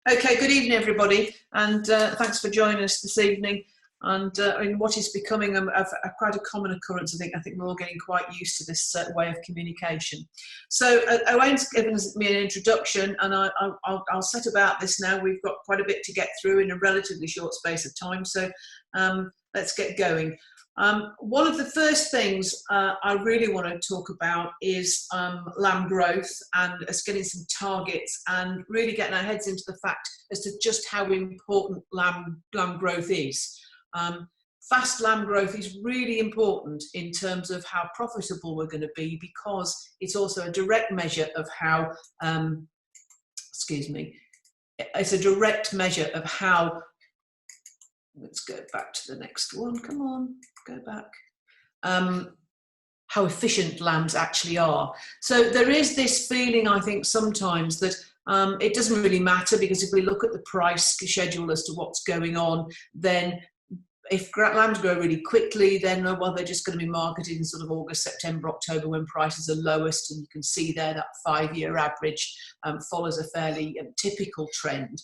Okay, good evening, everybody, and thanks for joining us this evening. And in what is becoming quite a common occurrence, I think we're all getting quite used to this way of communication. So Owain's given me an introduction, and I'll set about this now. We've got quite a bit to get through in a relatively short space of time, so let's get going. One of the first things I really want to talk about is lamb growth and us getting some targets and really getting our heads into the fact as to just how important lamb growth is. Fast lamb growth is really important in terms of how profitable we're going to be, because it's also a direct measure of how, it's a direct measure of how, let's go back to the next one, come on, go back, how efficient lambs actually are. So there is this feeling, I think, sometimes that it doesn't really matter, because if we look at the price schedule as to what's going on, then if lambs grow really quickly, then well, they're just going to be marketed in sort of August, September, October, when prices are lowest, and you can see there that 5-year average follows a fairly typical trend,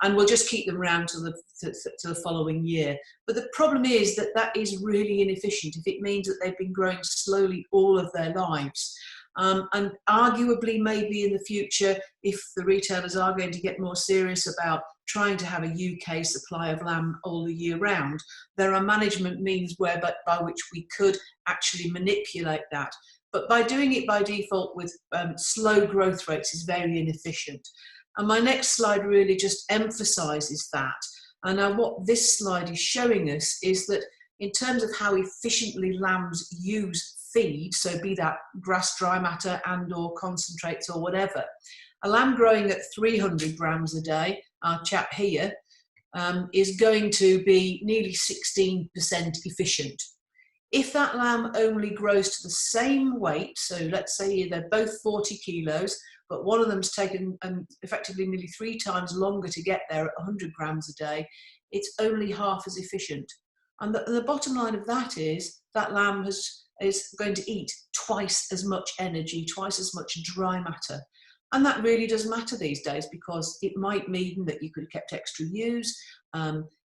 and we'll just keep them around to the following year. But the problem is that that is really inefficient if it means that they've been growing slowly all of their lives. And arguably, maybe in the future, if the retailers are going to get more serious about trying to have a UK supply of lamb all the year round, there are management means by which we could actually manipulate that. But by doing it by default with slow growth rates is very inefficient. And my next slide really just emphasises that. And now what this slide is showing us is that in terms of how efficiently lambs use feed, so be that grass, dry matter and or concentrates or whatever, a lamb growing at 300 grams a day, our chap here, is going to be nearly 16% efficient. If that lamb only grows to the same weight, so let's say they're both 40 kilos, but one of them's taken effectively nearly 3 times longer to get there at 100 grams a day, it's only half as efficient. And the bottom line of that is that lamb is going to eat twice as much energy, twice as much dry matter. And that really does matter these days, because it might mean that you could have kept extra ewes.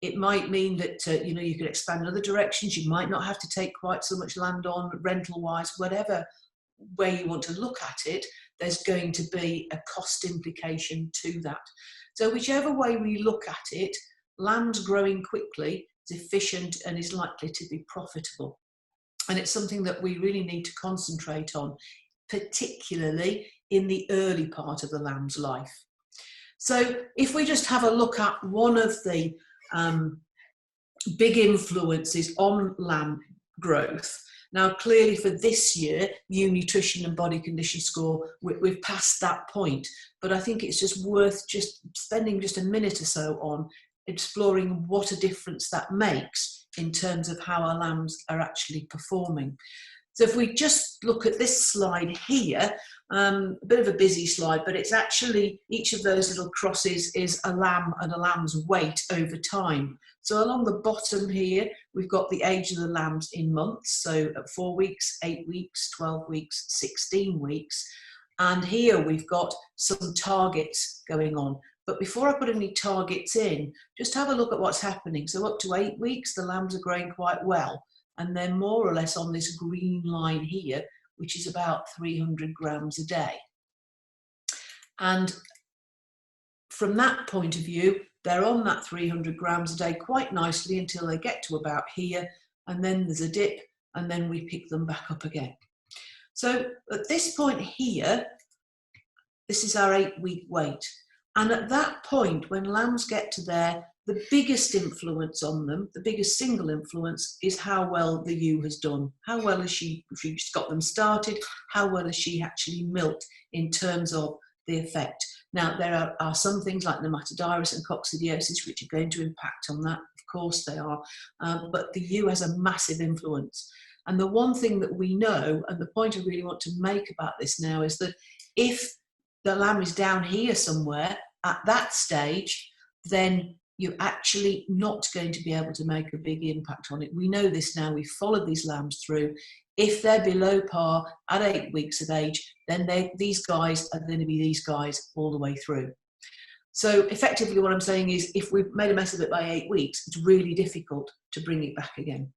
It might mean that you could expand in other directions. You might not have to take quite so much land on rental-wise. Whatever way you want to look at it, there's going to be a cost implication to that. So whichever way we look at it, lambs growing quickly is efficient and is likely to be profitable. And it's something that we really need to concentrate on, particularly in the early part of the lamb's life. So if we just have a look at one of the big influences on lamb growth. Now, clearly for this year, new nutrition and body condition score, we've passed that point, but I think it's just worth just spending just a minute or so on exploring what a difference that makes in terms of how our lambs are actually performing. So if we just look at this slide here, a bit of a busy slide, but it's actually each of those little crosses is a lamb and a lamb's weight over time. So along the bottom here, we've got the age of the lambs in months. So at 4 weeks, 8 weeks, 12 weeks, 16 weeks. And here we've got some targets going on. But before I put any targets in, just have a look at what's happening. So up to 8 weeks, the lambs are growing quite well. And then more or less on this green line here, which is about 300 grams a day. And from that point of view, they're on that 300 grams a day quite nicely until they get to about here, and then there's a dip, and then we pick them back up again. So at this point here, this is our 8-week weight. And at that point, when lambs get to there, the biggest influence on them, the biggest single influence, is how well the ewe has done. How well has she's got them started? How well has she actually milked in terms of the effect? Now, there are some things like nematodirus and coccidiosis which are going to impact on that. Of course they are. But the ewe has a massive influence. And the one thing that we know, and the point I really want to make about this now, is that if the lamb is down here somewhere at that stage, then you're actually not going to be able to make a big impact on it. We know this now, we've followed these lambs through. If they're below par at 8 weeks of age, then these guys are going to be these guys all the way through. So effectively what I'm saying is if we've made a mess of it by 8 weeks, it's really difficult to bring it back again.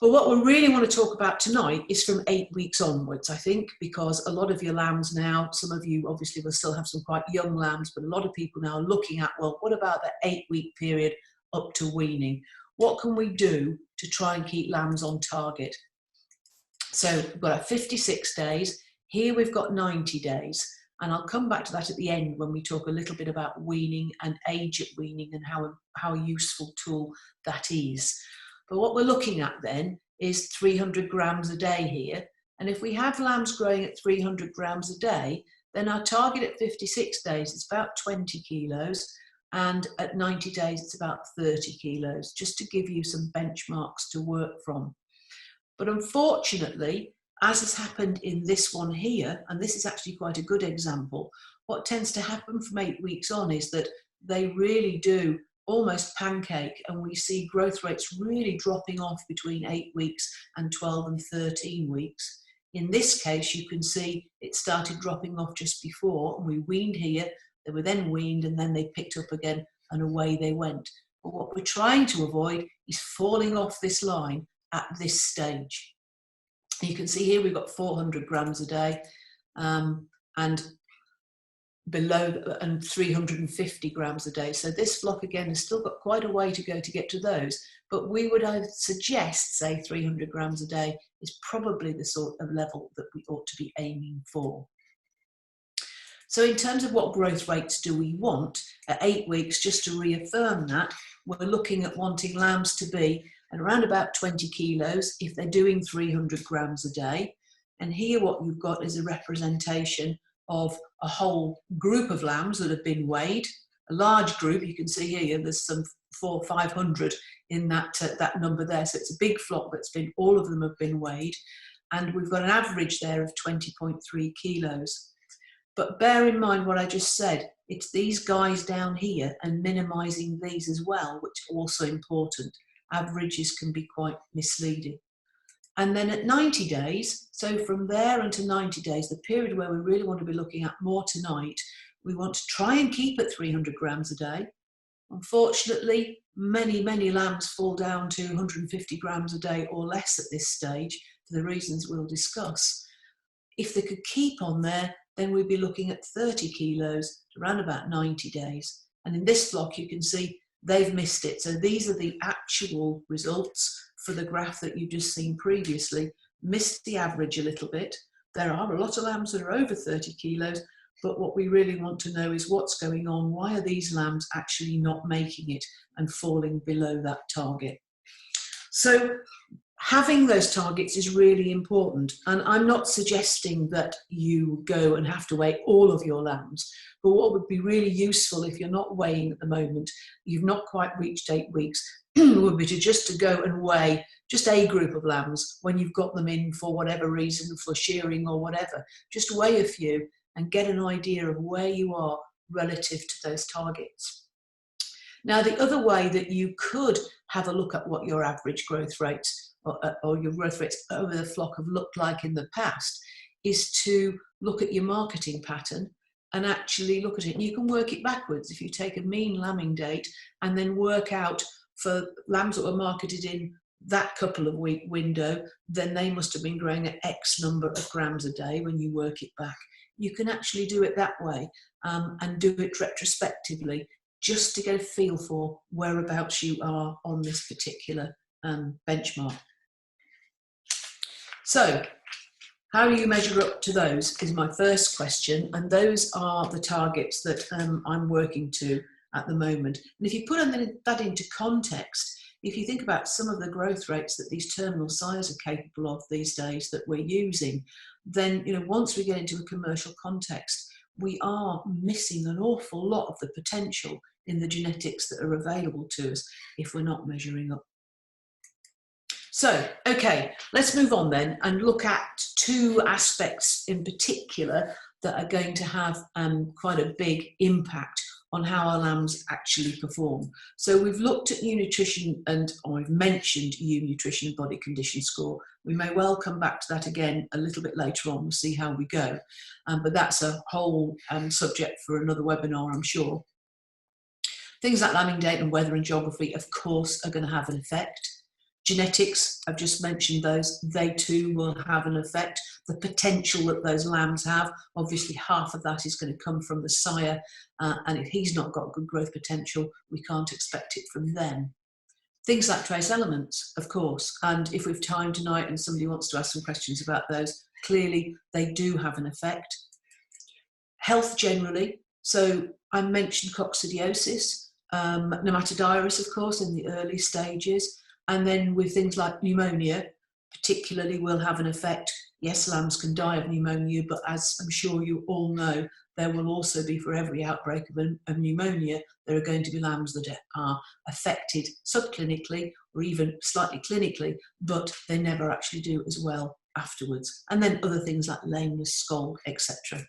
But what we really want to talk about tonight is from 8 weeks onwards, I think, because a lot of your lambs now, some of you obviously will still have some quite young lambs, but a lot of people now are looking at, well, what about the 8-week period up to weaning? What can we do to try and keep lambs on target? So we've got our 56 days. Here we've got 90 days. And I'll come back to that at the end when we talk a little bit about weaning and age at weaning and how a useful tool that is. But what we're looking at then is 300 grams a day here. And if we have lambs growing at 300 grams a day, then our target at 56 days is about 20 kilos. And at 90 days, it's about 30 kilos, just to give you some benchmarks to work from. But unfortunately, as has happened in this one here, and this is actually quite a good example, what tends to happen from 8 weeks on is that they really do almost pancake, and we see growth rates really dropping off between 8 weeks and 12 and 13 weeks. In this case, you can see it started dropping off just before, and we weaned here, they were then weaned, and then they picked up again, and away they went. But what we're trying to avoid is falling off this line at this stage. You can see here we've got 400 grams a day and below and 350 grams a day. So this flock again has still got quite a way to go to get to those, but we would suggest, say, 300 grams a day is probably the sort of level that we ought to be aiming for. So in terms of what growth rates do we want at 8 weeks, just to reaffirm that, we're looking at wanting lambs to be at around about 20 kilos if they're doing 300 grams a day. And here what you've got is a representation of a whole group of lambs that have been weighed, a large group. You can see here there's some 400 or 500 in that number there. So it's a big flock that's been, all of them have been weighed. And we've got an average there of 20.3 kilos. But bear in mind what I just said, it's these guys down here and minimising these as well, which are also important. Averages can be quite misleading. And then at 90 days, so from there until 90 days, the period where we really want to be looking at more tonight, we want to try and keep at 300 grams a day. Unfortunately, many lambs fall down to 150 grams a day or less at this stage, for the reasons we'll discuss. If they could keep on there, then we'd be looking at 30 kilos around about 90 days. And in this flock, you can see they've missed it. So these are the actual results for the graph that you've just seen previously. Missed the average a little bit. There are a lot of lambs that are over 30 kilos, but what we really want to know is what's going on. Why are these lambs actually not making it and falling below that target? So having those targets is really important, and I'm not suggesting that you go and have to weigh all of your lambs, but what would be really useful if you're not weighing at the moment, you've not quite reached 8 weeks, would be to go and weigh just a group of lambs when you've got them in for whatever reason, for shearing or whatever. Just weigh a few and get an idea of where you are relative to those targets. Now, the other way that you could have a look at what your average growth rates or your growth rates over the flock have looked like in the past is to look at your marketing pattern and actually look at it. And you can work it backwards. If you take a mean lambing date and then work out for lambs that were marketed in that couple of week window, then they must have been growing at X number of grams a day when you work it back. You can actually do it that way and do it retrospectively, just to get a feel for whereabouts you are on this particular benchmark. So, how do you measure up to those is my first question, and those are the targets that I'm working to at the moment. And if you put that into context, if you think about some of the growth rates that these terminal sires are capable of these days that we're using, then once we get into a commercial context, we are missing an awful lot of the potential in the genetics that are available to us if we're not measuring up. So, okay, let's move on then and look at two aspects in particular that are going to have quite a big impact on how our lambs actually perform. So we've looked at new nutrition, and I've mentioned new nutrition and body condition score. We may well come back to that again a little bit later on. We'll see how we go. But that's a whole subject for another webinar, I'm sure. Things like lambing date and weather and geography, of course, are going to have an effect. Genetics, I've just mentioned those, they too will have an effect. The potential that those lambs have, obviously half of that is going to come from the sire, and if he's not got good growth potential, we can't expect it from them. Things like trace elements, of course, and if we've time tonight and somebody wants to ask some questions about those, clearly they do have an effect. Health generally, so I mentioned coccidiosis, nematodirus, of course, in the early stages. And then with things like pneumonia, particularly, will have an effect. Yes, lambs can die of pneumonia, but as I'm sure you all know, there will also be, for every outbreak of pneumonia, there are going to be lambs that are affected subclinically or even slightly clinically, but they never actually do as well afterwards. And then other things like lameness, scald, etc.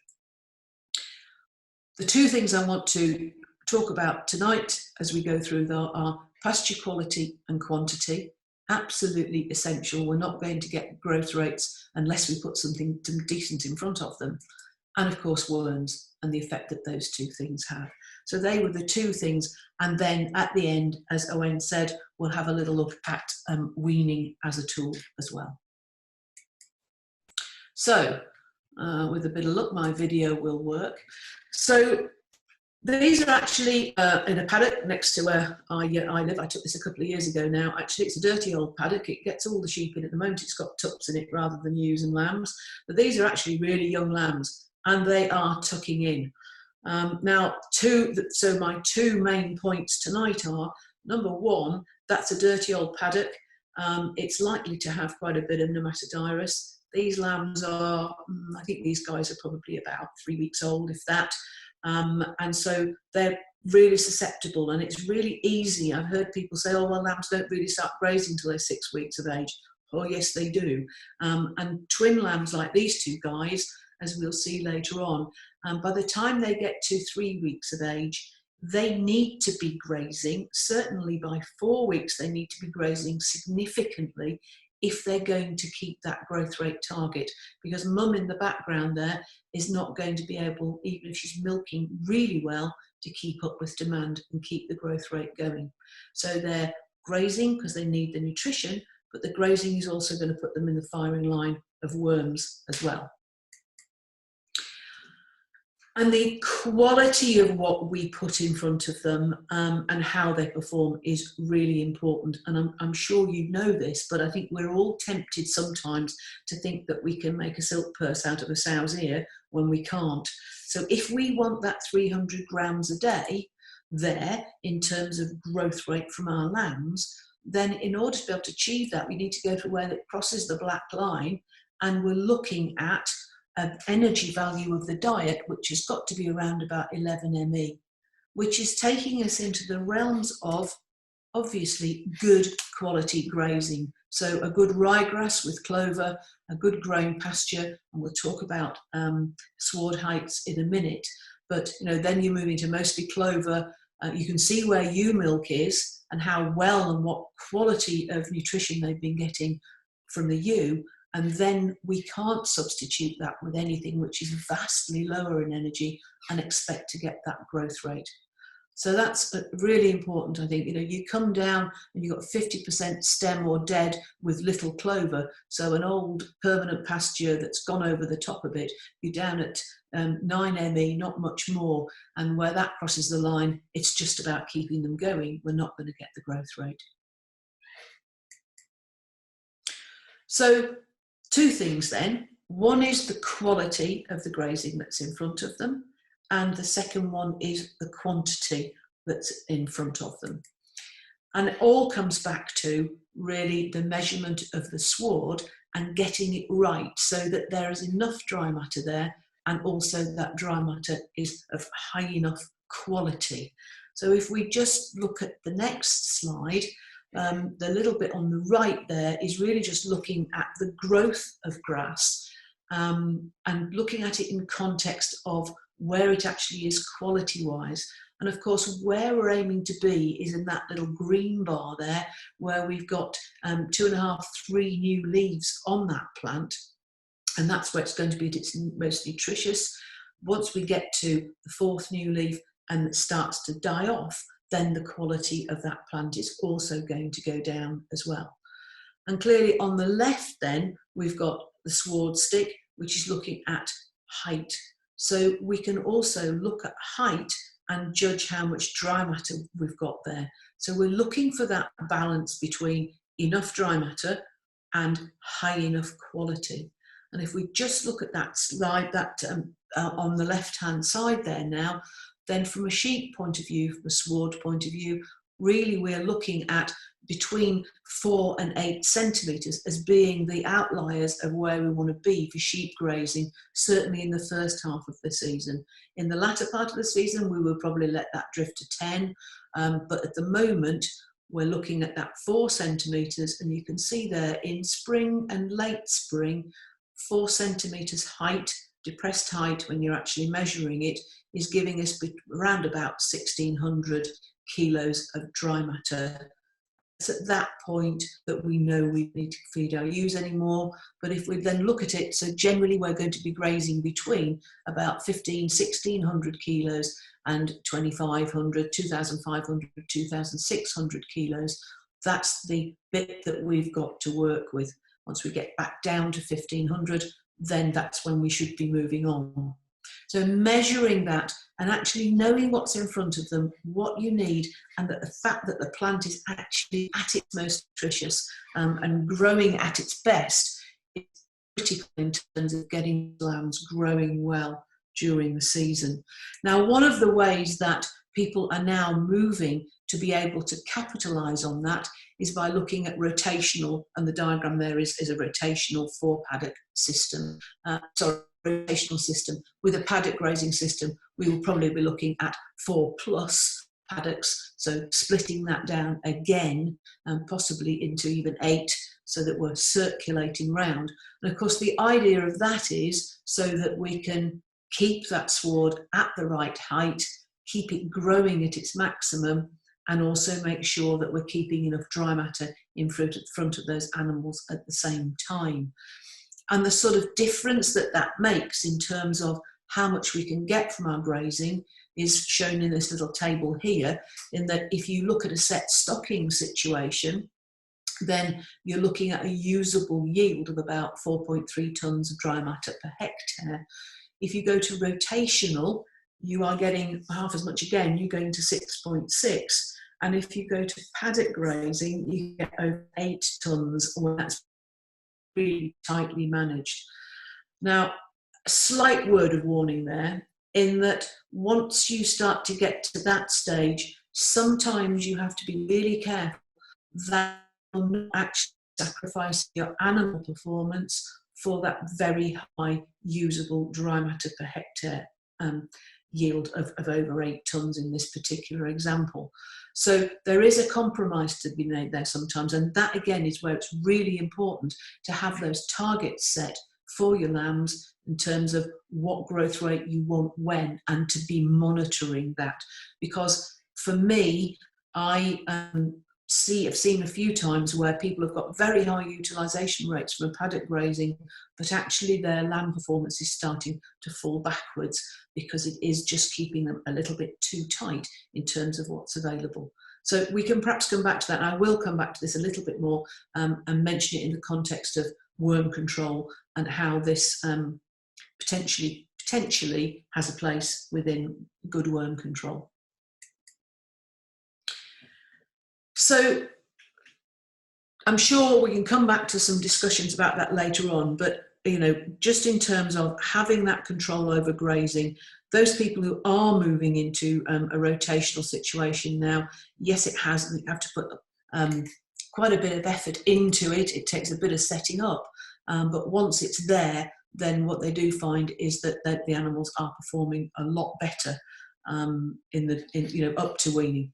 The two things I want to talk about tonight as we go through though are pasture quality and quantity. Absolutely essential. We're not going to get growth rates unless we put something decent in front of them. And of course worms and the effect that those two things have. So they were the two things, and then at the end, as Owen said, we'll have a little look at weaning as a tool as well. So with a bit of luck my video will work. So these are actually in a paddock next to where I live. I took this a couple of years ago now. Actually, it's a dirty old paddock. It gets all the sheep in at the moment. It's got tups in it rather than ewes and lambs. But these are actually really young lambs, and they are tucking in. Now, so my two main points tonight are, number one, that's a dirty old paddock. It's likely to have quite a bit of nematodirus. These lambs are, I think these guys are probably about 3 weeks old, if that. And so they're really susceptible, and it's really easy. I've heard people say, oh, well, lambs don't really start grazing until they're 6 weeks of age. Oh, yes, they do. And twin lambs like these two guys, as we'll see later on, by the time they get to 3 weeks of age, they need to be grazing. Certainly by 4 weeks, they need to be grazing significantly if they're going to keep that growth rate target, because mum in the background there is not going to be able, even if she's milking really well, to keep up with demand and keep the growth rate going. So they're grazing because they need the nutrition, but the grazing is also going to put them in the firing line of worms as well. And the quality of what we put in front of them and how they perform is really important. And I'm sure you know this, but I think we're all tempted sometimes to think that we can make a silk purse out of a sow's ear when we can't. So if we want that 300 grams a day there in terms of growth rate from our lambs, then in order to be able to achieve that, we need to go to where it crosses the black line, and we're looking at an energy value of the diet, which has got to be around about 11 ME, which is taking us into the realms of, obviously, good quality grazing. So a good ryegrass with clover, a good growing pasture, and we'll talk about sward heights in a minute. But then you move into mostly clover. You can see where ewe milk is and how well and what quality of nutrition they've been getting from the ewe. And then we can't substitute that with anything which is vastly lower in energy and expect to get that growth rate. So that's really important, I think. You come down and you've got 50% stem or dead with little clover. So an old permanent pasture that's gone over the top a bit, you're down at 9 ME, not much more. And where that crosses the line, it's just about keeping them going. We're not going to get the growth rate. So two things then. One is the quality of the grazing that's in front of them, and the second one is the quantity that's in front of them. And it all comes back to really the measurement of the sward and getting it right so that there is enough dry matter there, and also that dry matter is of high enough quality. So if we just look at the next slide, the little bit on the right there is really just looking at the growth of grass and looking at it in context of where it actually is quality-wise. And of course, where we're aiming to be is in that little green bar there, where we've got 2.5, 3 new leaves on that plant. And that's where it's going to be at its most nutritious. Once we get to the 4th new leaf and it starts to die off, then the quality of that plant is also going to go down as well. And clearly on the left then, we've got the sward stick, which is looking at height. So we can also look at height and judge how much dry matter we've got there. So we're looking for that balance between enough dry matter and high enough quality. And if we just look at that slide, on the left-hand side there now, then from a sheep point of view, from a sward point of view, really we're looking at between 4 and 8 centimetres as being the outliers of where we want to be for sheep grazing, certainly in the first half of the season. In the latter part of the season, we will probably let that drift to 10, but at the moment, we're looking at that 4 centimetres, and you can see there in spring and late spring, 4 centimetres height, depressed height when you're actually measuring it, is giving us around about 1,600 kilos of dry matter. It's at that point that we know we need to feed our ewes anymore. But if we then look at it, so generally we're going to be grazing between about 1,600 kilos and 2,500, 2,500, 2,600 kilos. That's the bit that we've got to work with. Once we get back down to 1,500, then that's when we should be moving on. So measuring that and actually knowing what's in front of them, what you need, and that the fact that the plant is actually at its most nutritious and growing at its best is critical in terms of getting lambs growing well during the season. Now, one of the ways that people are now moving to be able to capitalise on that is by looking at rotational, and the diagram there is a rotational 4-paddock system. Rotational system. With a paddock grazing system, we will probably be looking at 4+ paddocks, so splitting that down again, and possibly into even 8, so that we're circulating round. And of course, the idea of that is so that we can keep that sward at the right height, keep it growing at its maximum, and also make sure that we're keeping enough dry matter in front of those animals at the same time. And the sort of difference that that makes in terms of how much we can get from our grazing is shown in this little table here, in that if you look at a set stocking situation, then you're looking at a usable yield of about 4.3 tonnes of dry matter per hectare. If you go to rotational, you are getting half as much again, you're going to 6.6. And if you go to paddock grazing, you get over 8 tonnes, when that's really tightly managed. Now, a slight word of warning there, in that once you start to get to that stage, sometimes you have to be really careful that you're not actually sacrificing your animal performance for that very high usable dry matter per hectare yield of over 8 tonnes in this particular example. So there is a compromise to be made there sometimes, and that again is where it's really important to have those targets set for your lambs in terms of what growth rate you want when, and to be monitoring that. Because for me, I have seen a few times where people have got very high utilisation rates from paddock grazing, but actually their lamb performance is starting to fall backwards because it is just keeping them a little bit too tight in terms of what's available. So we can perhaps come back to that. I will come back to this a little bit more and mention it in the context of worm control and how this potentially has a place within good worm control. So I'm sure we can come back to some discussions about that later on, but just in terms of having that control over grazing, those people who are moving into a rotational situation now, yes, you have to put quite a bit of effort into it. It takes a bit of setting up, but once it's there, then what they do find is that the animals are performing a lot better up to weaning.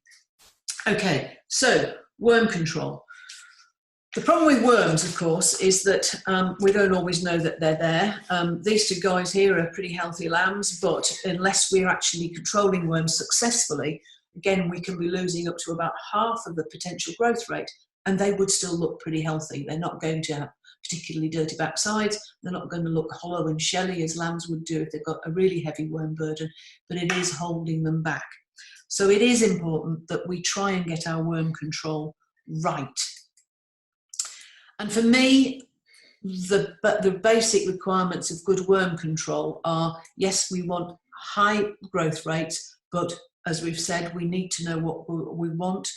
Okay, so worm control. The problem with worms, of course, is that we don't always know that they're there. These two guys here are pretty healthy lambs, but unless we're actually controlling worms successfully, again, we can be losing up to about half of the potential growth rate, and they would still look pretty healthy. They're not going to have particularly dirty backsides. They're not going to look hollow and shelly as lambs would do if they've got a really heavy worm burden, but it is holding them back. So it is important that we try and get our worm control right. And for me, the basic requirements of good worm control are, yes, we want high growth rates, but as we've said, we need to know what we want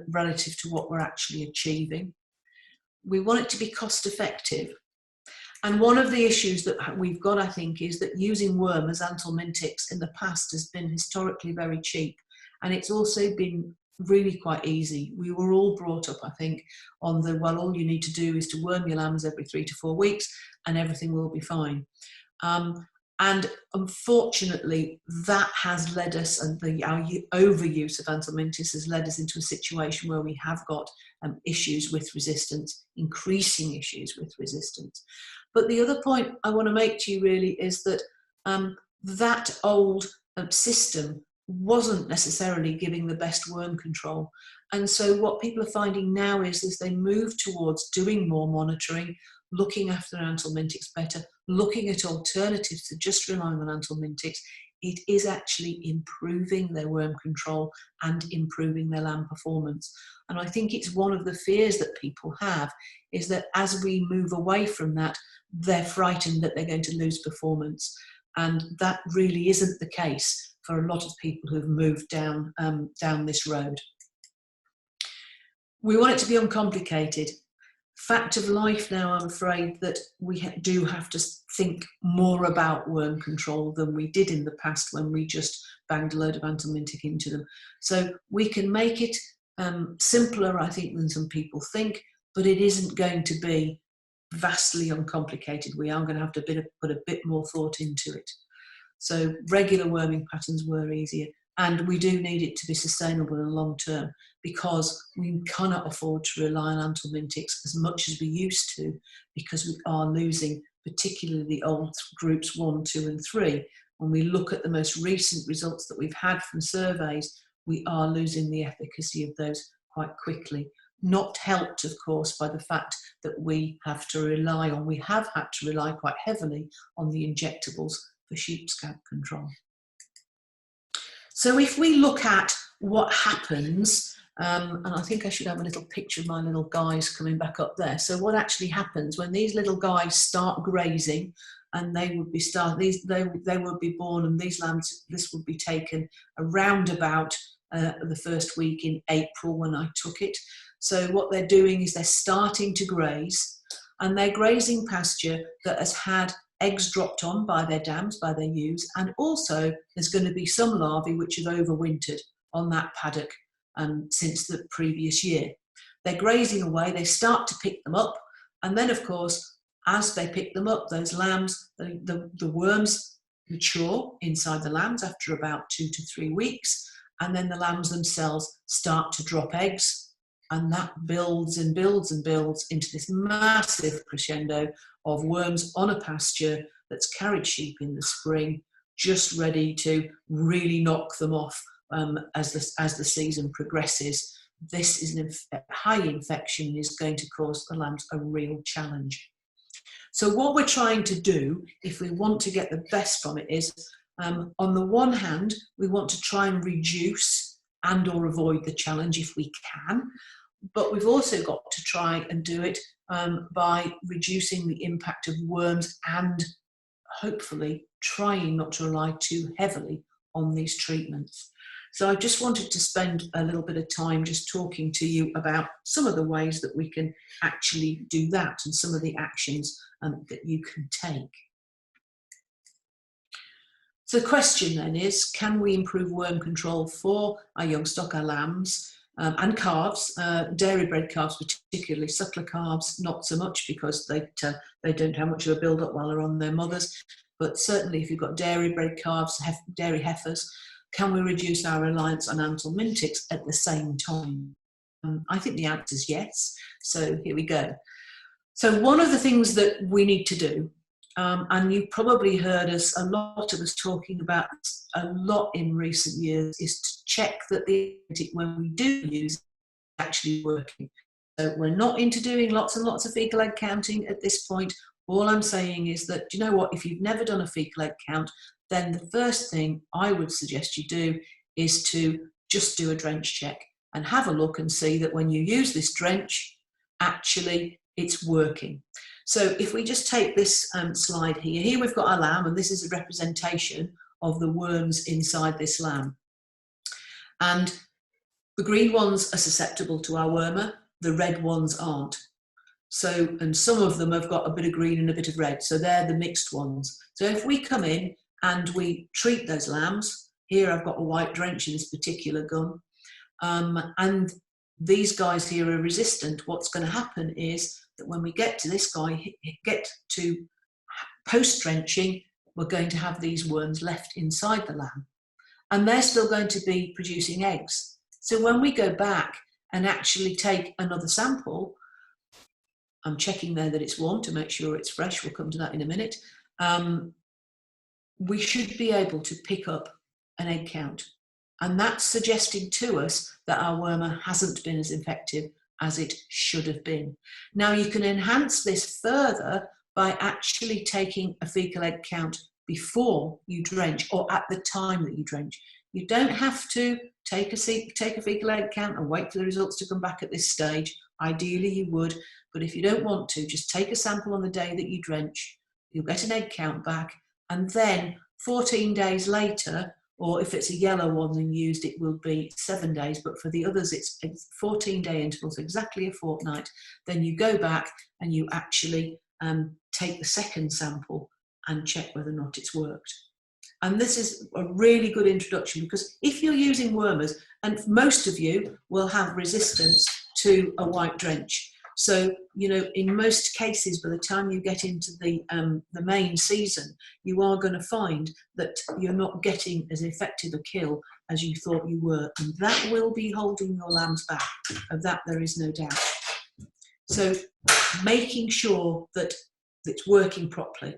relative to what we're actually achieving. We want it to be cost effective. And one of the issues that we've got, I think, is that using worm as anthelmintics in the past has been historically very cheap. And it's also been really quite easy. We were all brought up, I think, on the, well, all you need to do is to worm your lambs every 3 to 4 weeks and everything will be fine. And unfortunately, that has led us, and our overuse of anthelmintics has led us into a situation where we have got issues with resistance, increasing issues with resistance. But the other point I want to make to you really is that that old system wasn't necessarily giving the best worm control. And so what people are finding now is as they move towards doing more monitoring, looking after anthelmintics better, looking at alternatives to just relying on anthelmintics, it is actually improving their worm control and improving their lamb performance. And I think it's one of the fears that people have, is that as we move away from that, they're frightened that they're going to lose performance. And that really isn't the case for a lot of people who've moved down this road. We want it to be uncomplicated. Fact of life now, I'm afraid, that we do have to think more about worm control than we did in the past when we just banged a load of anthelmintic into them. So we can make it simpler, I think, than some people think, but it isn't going to be vastly uncomplicated. We are going to have to put a bit more thought into it. So regular worming patterns were easier, and we do need it to be sustainable in the long term, because we cannot afford to rely on anthelmintics as much as we used to, because we are losing particularly the old groups 1, 2 and 3. When we look at the most recent results that we've had from surveys, we are losing the efficacy of those quite quickly. Not helped, of course, by the fact that we have had to rely quite heavily on the injectables for sheep scab control. So if we look at what happens, and I think I should have a little picture of my little guys coming back up there. So what actually happens when these little guys start grazing, and they would be born, and these lambs, this would be taken around about the first week in April when I took it. So what they're doing is they're starting to graze, and they're grazing pasture that has had eggs dropped on by their dams, by their ewes, and also there's going to be some larvae which have overwintered on that paddock since the previous year. They're grazing away, they start to pick them up, and then of course as they pick them up, those lambs, the worms mature inside the lambs after about 2 to 3 weeks, and then the lambs themselves start to drop eggs, and that builds and builds and builds into this massive crescendo of worms on a pasture that's carried sheep in the spring, just ready to really knock them off as the season progresses. This is high infection is going to cause the lambs a real challenge. So what we're trying to do, if we want to get the best from it, is on the one hand, we want to try and reduce and or avoid the challenge if we can, but we've also got to try and do it by reducing the impact of worms and hopefully trying not to rely too heavily on these treatments. So I just wanted to spend a little bit of time just talking to you about some of the ways that we can actually do that and some of the actions that you can take. So the question then is, can we improve worm control for our young stock, our lambs, and calves, dairy-bred calves particularly, suckler calves not so much because they don't have much of a build-up while they're on their mothers, but certainly if you've got dairy-bred calves, dairy heifers, can we reduce our reliance on anthelmintics at the same time? I think the answer is yes. So here we go. So one of the things that we need to do, and you probably heard us, a lot of us talking about this a lot in recent years, is to check that the anthelmintic, when we do use it, is actually working. So we're not into doing lots and lots of fecal egg counting at this point. All I'm saying is that, do you know what, if you've never done a fecal egg count, then the first thing I would suggest you do is to just do a drench check and have a look and see that when you use this drench, actually it's working. So if we just take this slide here we've got our lamb, and this is a representation of the worms inside this lamb. And the green ones are susceptible to our wormer, the red ones aren't. So, and some of them have got a bit of green and a bit of red, so they're the mixed ones. So if we come in and we treat those lambs, here I've got a white drench in this particular gun, and these guys here are resistant, what's going to happen is that when we get to this guy, get to post-drenching, we're going to have these worms left inside the lamb. And they're still going to be producing eggs. So when we go back and actually take another sample, I'm checking there that it's warm to make sure it's fresh, we'll come to that in a minute, we should be able to pick up an egg count. And that's suggesting to us that our wormer hasn't been as effective as it should have been. Now you can enhance this further by actually taking a fecal egg count before you drench or at the time that you drench. You don't have to take a fecal egg count and wait for the results to come back at this stage. Ideally you would, but if you don't want to, just take a sample on the day that you drench, you'll get an egg count back, and then 14 days later, or if it's a yellow one and used, it will be 7 days, but for the others it's 14-day intervals, exactly a fortnight. Then you go back and you actually take the second sample and check whether or not it's worked. And this is a really good introduction, because if you're using wormers, and most of you will have resistance to a white drench. So, you know, in most cases, by the time you get into the main season, you are going to find that you're not getting as effective a kill as you thought you were. And that will be holding your lambs back. Of that, there is no doubt. So making sure that it's working properly.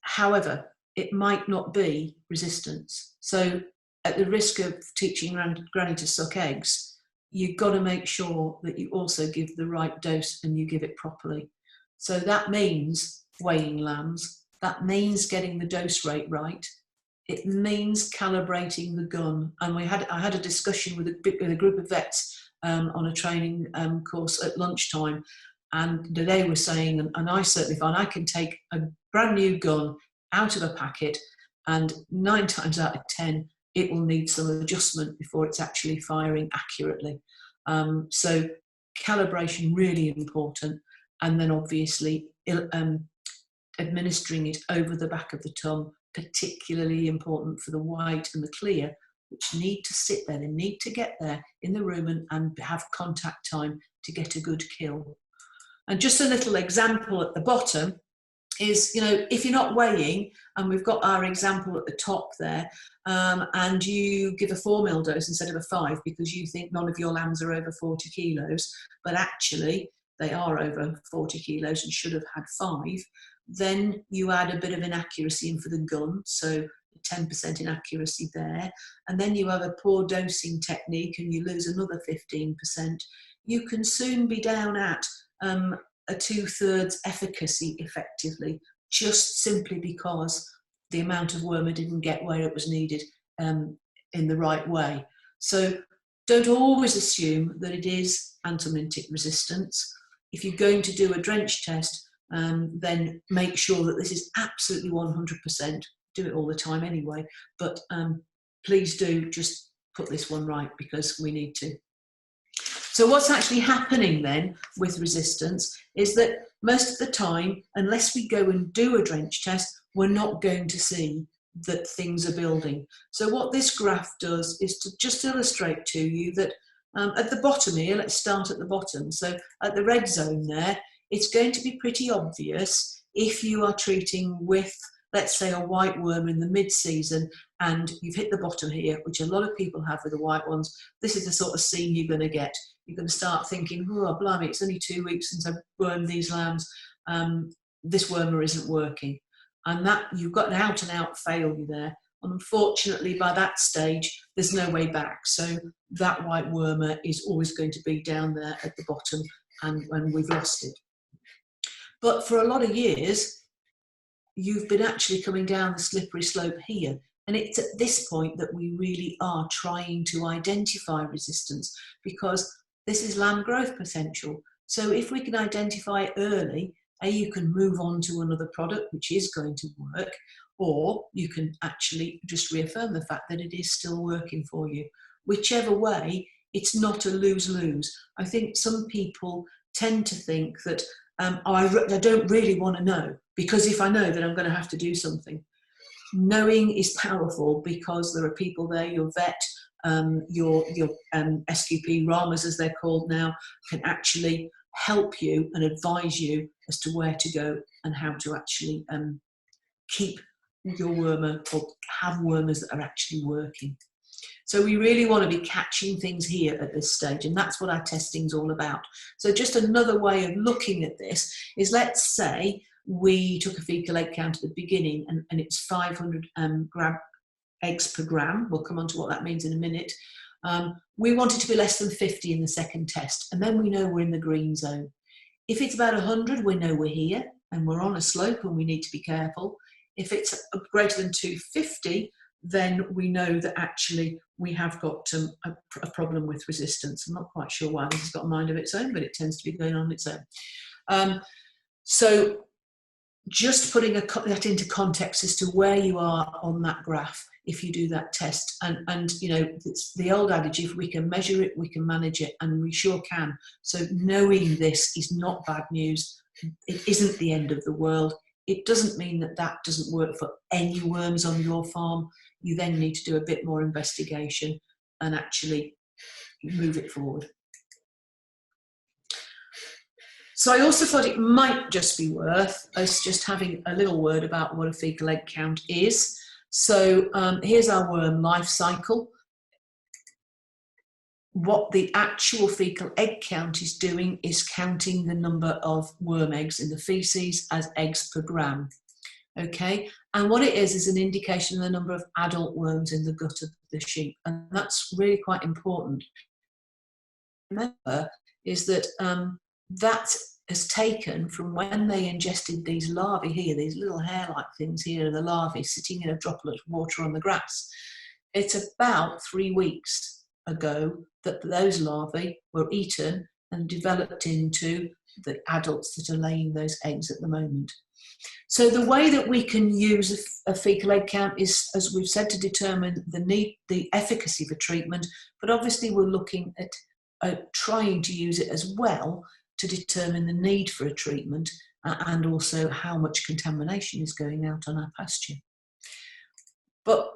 However, it might not be resistance. So at the risk of teaching Granny to suck eggs, you've got to make sure that you also give the right dose and you give it properly. So that means weighing lambs, that means getting the dose rate right, it means calibrating the gun. And I had a discussion with a group of vets on a training course at lunchtime, and they were saying, and I certainly find I can take a brand new gun out of a packet, and 9 times out of 10 it will need some adjustment before it's actually firing accurately. So calibration really important, and then obviously administering it over the back of the tongue, particularly important for the white and the clear, which need to sit there. They need to get there in the rumen and have contact time to get a good kill. And just a little example at the bottom is, you know, if you're not weighing, and we've got our example at the top there, and you give a 4 ml dose instead of a 5 because you think none of your lambs are over 40 kilos, but actually they are over 40 kilos and should have had 5, then you add a bit of inaccuracy in for the gun, so 10% inaccuracy there, and then you have a poor dosing technique and you lose another 15%, you can soon be down at a 2/3 efficacy effectively, just simply because the amount of wormer didn't get where it was needed in the right way. So don't always assume that it is anthelmintic resistance. If you're going to do a drench test, then make sure that this is absolutely 100%. Do it all the time anyway, but please do just put this one right, because we need to. So what's actually happening then with resistance is that most of the time, unless we go and do a drench test, we're not going to see that things are building. So what this graph does is to just illustrate to you that at the bottom here, let's start at the bottom. So at the red zone there, it's going to be pretty obvious if you are treating with, let's say, a white worm in the mid-season and you've hit the bottom here, which a lot of people have with the white ones. This is the sort of scene you're going to get. you're going to start thinking, oh, blimey, it's only 2 weeks since I've wormed these lambs. This wormer isn't working. And that you've got an out-and-out failure there. And unfortunately, by that stage, there's no way back. So that white wormer is always going to be down there at the bottom, and when we've lost it. But for a lot of years, you've been actually coming down the slippery slope here. And it's at this point that we really are trying to identify resistance, because this is lamb growth potential. So if we can identify it early, you can move on to another product which is going to work, or you can actually just reaffirm the fact that it is still working for you. Whichever way, it's not a lose-lose. I think some people tend to think that I don't really want to know, because if I know, then I'm going to have to do something. Knowing is powerful, because there are people there, your vet, your SQP RAMAs as they're called now, can actually help you and advise you as to where to go and how to actually keep your wormer, or have wormers that are actually working. So we really want to be catching things here at this stage, and that's what our testing's all about. So just another way of looking at this is, let's say we took a fecal egg count at the beginning, and it's 500 eggs per gram. We'll come on to what that means in a minute. We want it to be less than 50 in the second test, and then we know we're in the green zone. If it's about 100, we know we're here and we're on a slope and we need to be careful. If it's greater than 250, then we know that actually we have got a problem with resistance. I'm not quite sure why this has got a mind of its own, but it tends to be going on its own. So just putting that into context as to where you are on that graph if you do that test. And you know, it's the old adage, if we can measure it, we can manage it, and we sure can. So knowing this is not bad news. It isn't the end of the world. It doesn't mean that that doesn't work for any worms on your farm. You then need to do a bit more investigation and actually move it forward. So I also thought it might just be worth us just having a little word about what a fecal egg count is. So here's our worm life cycle. What the actual fecal egg count is doing is counting the number of worm eggs in the feces as eggs per gram. Okay, and what it is an indication of the number of adult worms in the gut of the sheep, and that's really quite important. Remember is that that is taken from when they ingested these larvae here, these little hair-like things here, the larvae sitting in a droplet of water on the grass. It's about 3 weeks ago that those larvae were eaten and developed into the adults that are laying those eggs at the moment. So the way that we can use a fecal egg count is, as we've said, to determine the efficacy of a treatment, but obviously we're looking at trying to use it as well to determine the need for a treatment and also how much contamination is going out on our pasture. But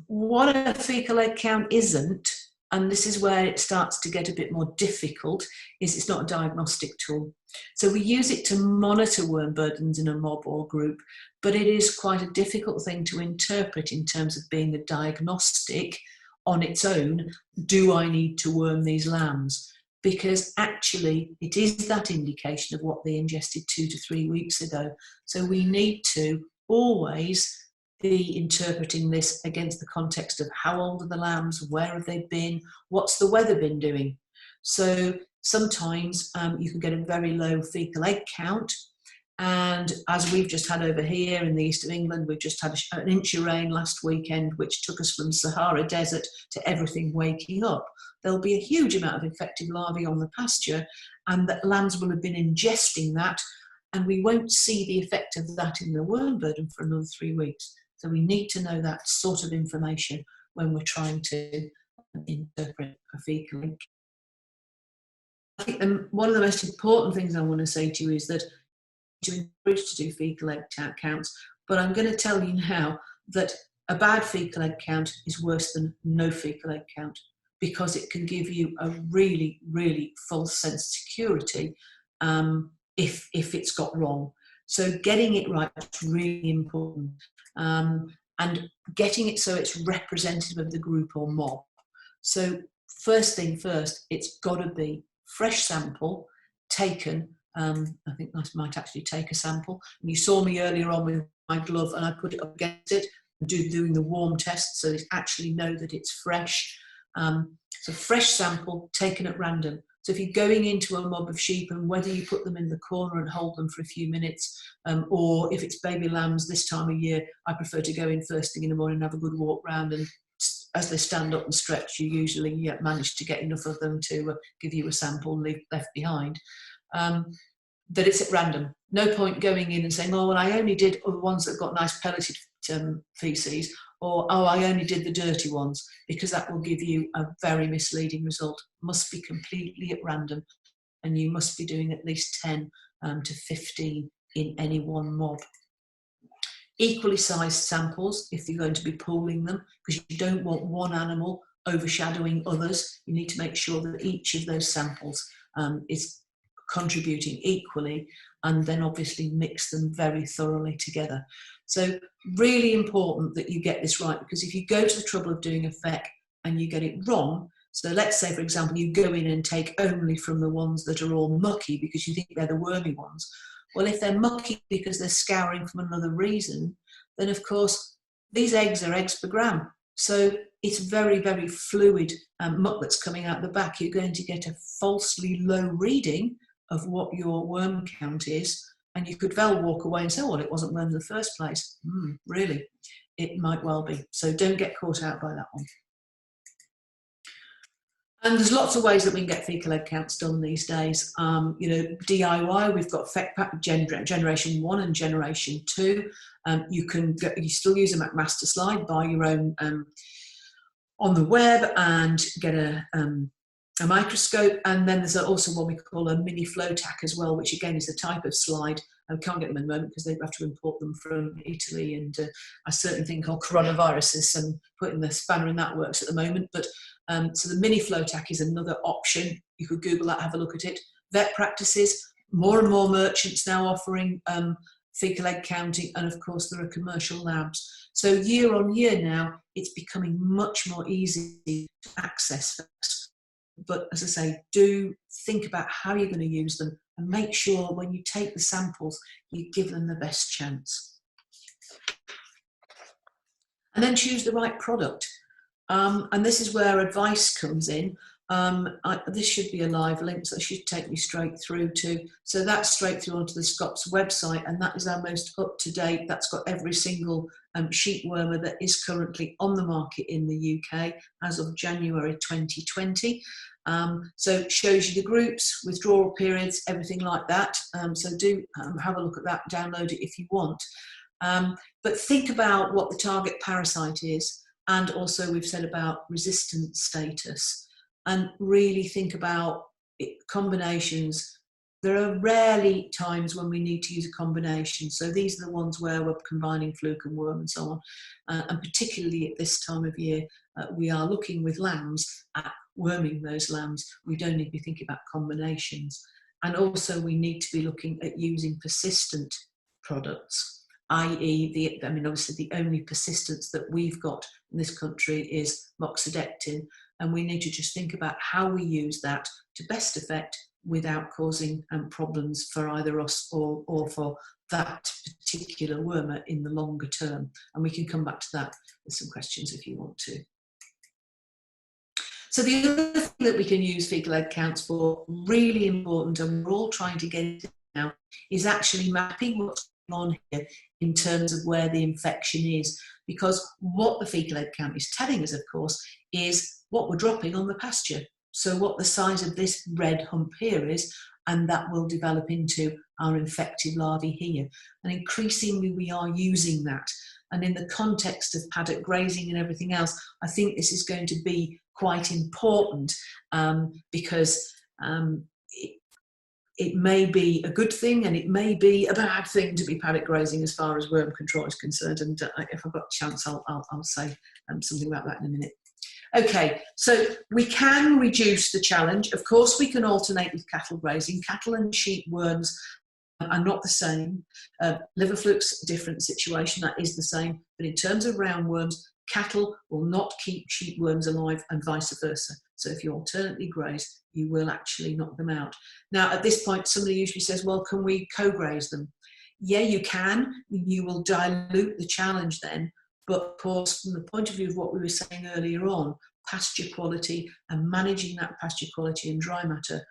what a fecal egg count isn't, and this is where it starts to get a bit more difficult, is it's not a diagnostic tool. So we use it to monitor worm burdens in a mob or group, but it is quite a difficult thing to interpret in terms of being a diagnostic on its own. Do I need to worm these lambs? Because actually it is that indication of what they ingested 2 to 3 weeks ago. So we need to always be interpreting this against the context of how old are the lambs, where have they been, what's the weather been doing. So sometimes you can get a very low fecal egg count, and as we've just had over here in the east of England, we've just had an inch of rain last weekend, which took us from Sahara Desert to everything waking up. There'll be a huge amount of infected larvae on the pasture, and that lambs will have been ingesting that, and we won't see the effect of that in the worm burden for another 3 weeks. So we need to know that sort of information when we're trying to interpret a fecal egg. I think one of the most important things I want to say to you is that to encourage to do fecal egg counts, but I'm going to tell you now that a bad fecal egg count is worse than no fecal egg count, because it can give you a really, really false sense of security if it's got wrong. So getting it right is really important, and getting it so it's representative of the group or mob. So first thing first, it's got to be fresh sample taken. I think I might actually take a sample. And you saw me earlier on with my glove, and I put it up against it, doing the warm test, so they actually know that it's fresh. So fresh sample taken at random. So if you're going into a mob of sheep, and whether you put them in the corner and hold them for a few minutes, or if it's baby lambs this time of year, I prefer to go in first thing in the morning and have a good walk round, and as they stand up and stretch, you usually manage to get enough of them to give you a sample left behind. That it's at random. No point going in and saying, oh, well, I only did the ones that got nice pelleted feces, or oh, I only did the dirty ones, because that will give you a very misleading result. Must be completely at random, and you must be doing at least 10 to 15 in any one mob. Equally sized samples if you're going to be pooling them, because you don't want one animal overshadowing others. You need to make sure that each of those samples is contributing equally, and then obviously mix them very thoroughly together. So really important that you get this right, because if you go to the trouble of doing a FEC and you get it wrong, so let's say, for example, you go in and take only from the ones that are all mucky because you think they're the wormy ones. Well, if they're mucky because they're scouring from another reason, then of course these eggs are eggs per gram. So it's very, very fluid muck that's coming out the back. You're going to get a falsely low reading of what your worm count is, and you could well walk away and say, well, it wasn't worms in the first place. Really? It might well be. So don't get caught out by that one. And there's lots of ways that we can get fecal egg counts done these days. DIY, we've got FEC generation 1 and generation 2. You still use a McMaster slide, buy your own on the web, and get a microscope. And then there's also what we call a mini flow tack as well, which again is a type of slide. I can't get them at the moment because they have to import them from Italy, and a certain thing called coronaviruses, and putting the spanner in that works at the moment. But so the mini flow tack is another option. You could Google that, have a look at it. Vet practices, more and more merchants now offering fecal egg counting, and of course there are commercial labs. So year on year now, it's becoming much more easy to access FECs. But as I say, do think about how you're going to use them, and make sure when you take the samples, you give them the best chance. And then choose the right product. And this is where advice comes in. This should be a live link, so it should take me straight through to, so that's straight through onto the SCOPS website, and that is our most up-to-date. That's got every single sheep wormer that is currently on the market in the UK as of January 2020. So it shows you the groups, withdrawal periods, everything like that. So do have a look at that, download it if you want. But think about what the target parasite is, and also we've said about resistance status, and really think about combinations. There are rarely times when we need to use a combination. So these are the ones where we're combining fluke and worm and so on. And particularly at this time of year, we are looking with lambs at worming those lambs. We don't need to be thinking about combinations. And also we need to be looking at using persistent products, i.e. obviously the only persistence that we've got in this country is moxidectin, and we need to just think about how we use that to best effect without causing problems for either us or for that particular wormer in the longer term. And we can come back to that with some questions if you want to. So the other thing that we can use fecal egg counts for, really important, and we're all trying to get into now, is actually mapping what's going on here in terms of where the infection is. Because what the fecal egg count is telling us, of course, is what we're dropping on the pasture. So what the size of this red hump here is, and that will develop into our infected larvae here. And increasingly we are using that. And in the context of paddock grazing and everything else, I think this is going to be quite important, because it may be a good thing and it may be a bad thing to be paddock grazing as far as worm control is concerned. And if I've got a chance, I'll say something about that in a minute. Okay, so we can reduce the challenge. Of course, we can alternate with cattle grazing. Cattle and sheep worms are not the same. Liver fluke's a different situation, that is the same. But in terms of roundworms, cattle will not keep sheep worms alive and vice versa. So if you alternately graze, you will actually knock them out. Now, at this point, somebody usually says, well, can we co-graze them? Yeah, you can. You will dilute the challenge then. But of course, from the point of view of what we were saying earlier on, pasture quality and managing that pasture quality and dry matter,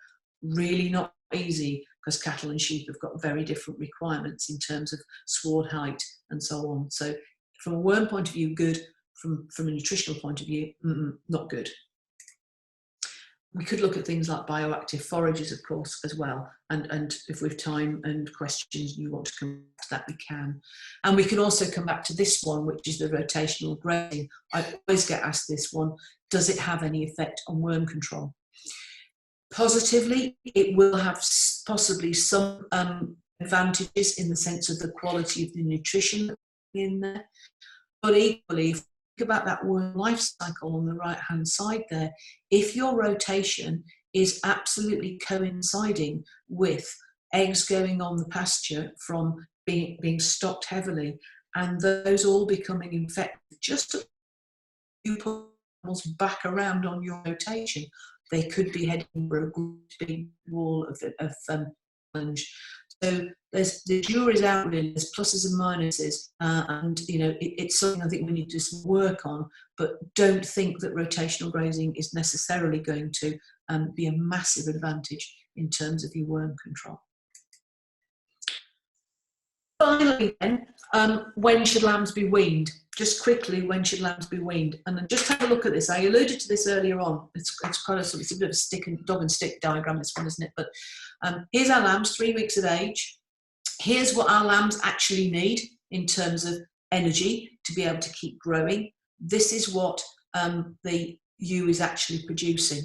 really not easy, because cattle and sheep have got very different requirements in terms of sward height and so on. So from a worm point of view, good. From a nutritional point of view, not good. We could look at things like bioactive forages, of course, as well. And if we have time and questions you want to come back to that, we can. And we can also come back to this one, which is the rotational grazing. I always get asked this one, does it have any effect on worm control? Positively, it will have possibly some advantages in the sense of the quality of the nutrition in there. But equally, if you think about that worm life cycle on the right-hand side there, if your rotation is absolutely coinciding with eggs going on the pasture from being stocked heavily, and those all becoming infected, just as you put animals back around on your rotation, they could be heading for a big wall of challenge. So the jury's out really. There's pluses and minuses, and you know it's something I think we need to work on. But don't think that rotational grazing is necessarily going to be a massive advantage in terms of your worm control. Finally, then, when should lambs be weaned? Just quickly, when should lambs be weaned? And then just have a look at this. I alluded to this earlier on. It's kind of it's a bit of a dog and stick diagram, this one, isn't it? But here's our lambs, 3 weeks of age. Here's what our lambs actually need in terms of energy to be able to keep growing. This is what the ewe is actually producing.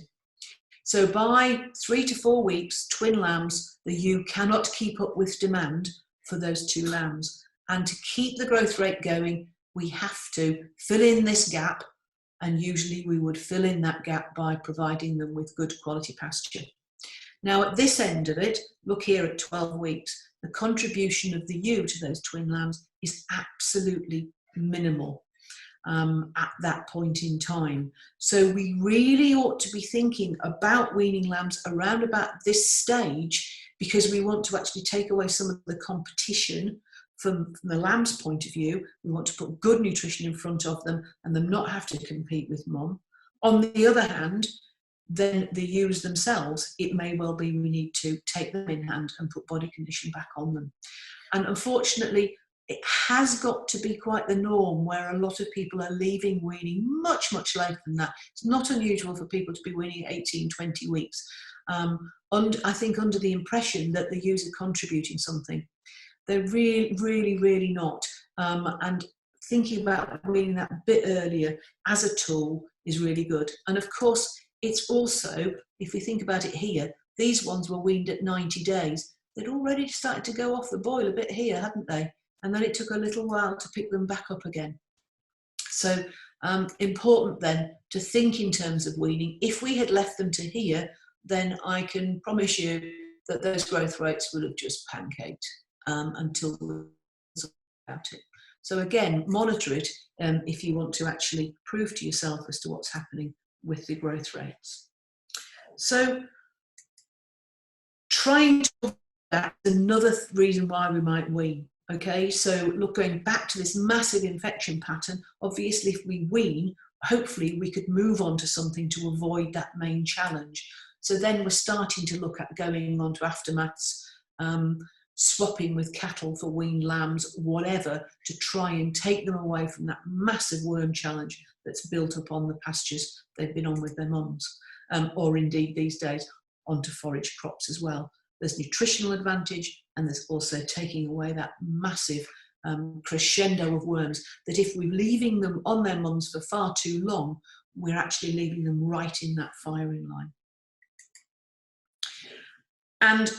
So by 3 to 4 weeks, twin lambs, the ewe cannot keep up with demand for those two lambs. And to keep the growth rate going, we have to fill in this gap, and usually we would fill in that gap by providing them with good quality pasture. Now at this end of it, look here at 12 weeks, the contribution of the ewe to those twin lambs is absolutely minimal at that point in time. So we really ought to be thinking about weaning lambs around about this stage, because we want to actually take away some of the competition from the lamb's point of view. We want to put good nutrition in front of them and them not have to compete with mum. On the other hand, then the ewes themselves, it may well be we need to take them in hand and put body condition back on them. And unfortunately, it has got to be quite the norm where a lot of people are leaving weaning much, much later than that. It's not unusual for people to be weaning 18, 20 weeks. And I think under the impression that the ewes are contributing something. They're really, really, really not. And thinking about weaning that bit earlier as a tool is really good. And of course, it's also, if we think about it here, these ones were weaned at 90 days. They'd already started to go off the boil a bit here, hadn't they? And then it took a little while to pick them back up again. So important then to think in terms of weaning. If we had left them to here, then I can promise you that those growth rates would have just pancaked until we about it. So again, monitor it if you want to actually prove to yourself as to what's happening with the growth rates. So trying to that's another reason why we might wean. Okay, so look, going back to this massive infection pattern, obviously if we wean, hopefully we could move on to something to avoid that main challenge. So then we're starting to look at going on to aftermaths, swapping with cattle for weaned lambs, whatever, to try and take them away from that massive worm challenge that's built up on the pastures they've been on with their mums, or indeed these days onto forage crops as well. There's nutritional advantage, and there's also taking away that massive crescendo of worms that if we're leaving them on their mums for far too long, we're actually leaving them right in that firing line. And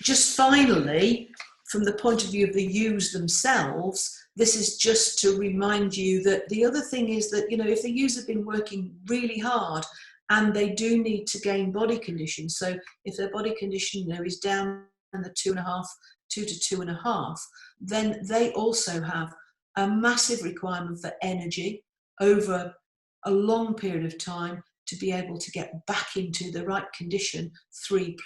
just finally, from the point of view of the ewes themselves, this is just to remind you that the other thing is that, you know, if the ewes have been working really hard and they do need to gain body condition, so if their body condition, you know, is down in the 2 to 2.5, then they also have a massive requirement for energy over a long period of time, to be able to get back into the right condition, 3+,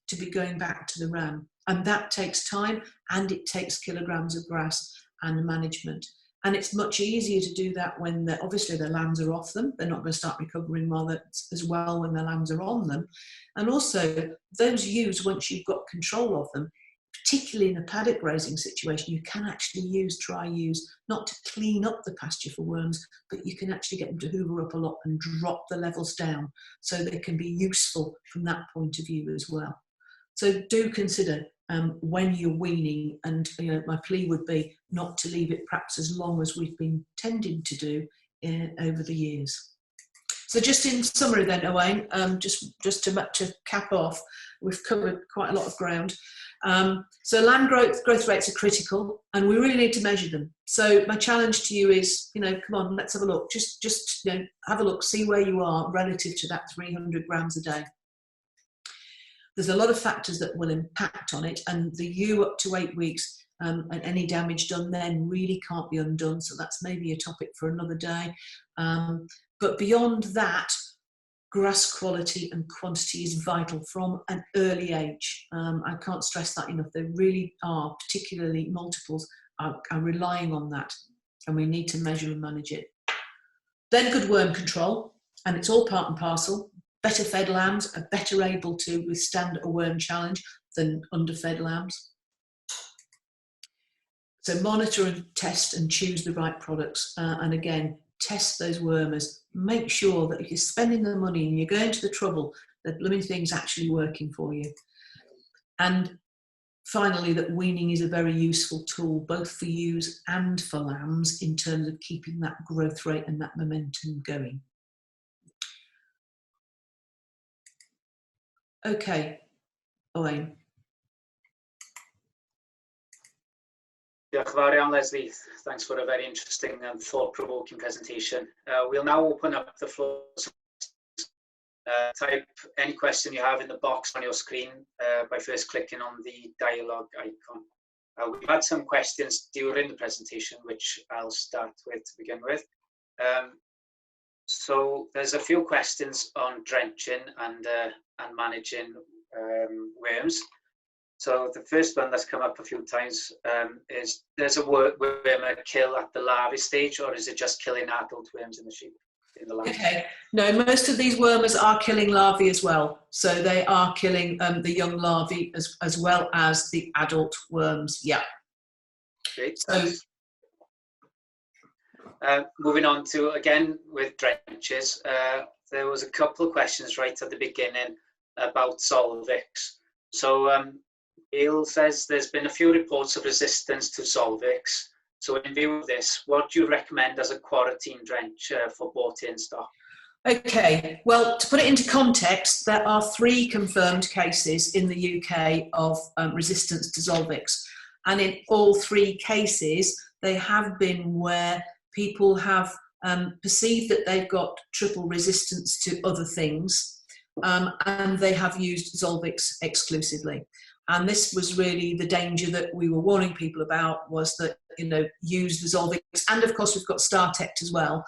to be going back to the ram. And that takes time, and it takes kilograms of grass and management. And it's much easier to do that when obviously the lambs are off them. They're not going to start recovering as well when the lambs are on them. And also those ewes, once you've got control of them, particularly in a paddock grazing situation, you can actually try ewes not to clean up the pasture for worms, but you can actually get them to hoover up a lot and drop the levels down, so they can be useful from that point of view as well. So do consider when you're weaning, and my plea would be not to leave it perhaps as long as we've been tending to do over the years. So just in summary then, Owain, just to cap off, we've covered quite a lot of ground. So land growth rates are critical, and we really need to measure them. So my challenge to you is, come on, let's have a look. Just have a look, see where you are relative to that 300 grams a day. There's a lot of factors that will impact on it, and the ewe up to 8 weeks and any damage done then really can't be undone. So that's maybe a topic for another day. But beyond that, grass quality and quantity is vital from an early age. I can't stress that enough. They really are, particularly multiples, are relying on that, and we need to measure and manage it. Then good worm control, and it's all part and parcel. Better fed lambs are better able to withstand a worm challenge than underfed lambs. So monitor and test and choose the right products. And again, test those wormers. Make sure that if you're spending the money and you're going to the trouble, that blooming thing's actually working for you. And finally, that weaning is a very useful tool, both for ewes and for lambs, in terms of keeping that growth rate and that momentum going. Okay, Owain. Diolch yn fawr iawn, Leslie. Thanks for a very interesting and thought-provoking presentation. We'll now open up the floor. Type any question you have in the box on your screen by first clicking on the dialogue icon. We've had some questions during the presentation, which I'll start with to begin with. So there's a few questions on drenching and managing worms. So the first one that's come up a few times is, there's a worm kill at the larvae stage, or is it just killing adult worms in the sheep? Okay, no, most of these wormers are killing larvae as well. So they are killing the young larvae as well as the adult worms, yeah. Great. So, moving on to, again, with drenches, there was a couple of questions right at the beginning about Solvix. So Bill says there's been a few reports of resistance to Solvix. So in view of this, what do you recommend as a quarantine drench for bought-in stock? Okay, well, to put it into context, there are 3 confirmed cases in the UK of resistance to Solvix. And in all 3 cases, they have been where people have perceived that they've got triple resistance to other things, and they have used Solvix exclusively. And this was really the danger that we were warning people about, was that, use the Solvix. And of course, we've got StarTect as well,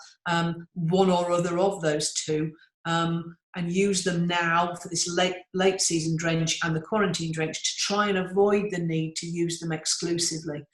one or other of those 2, and use them now for this late season drench and the quarantine drench to try and avoid the need to use them exclusively.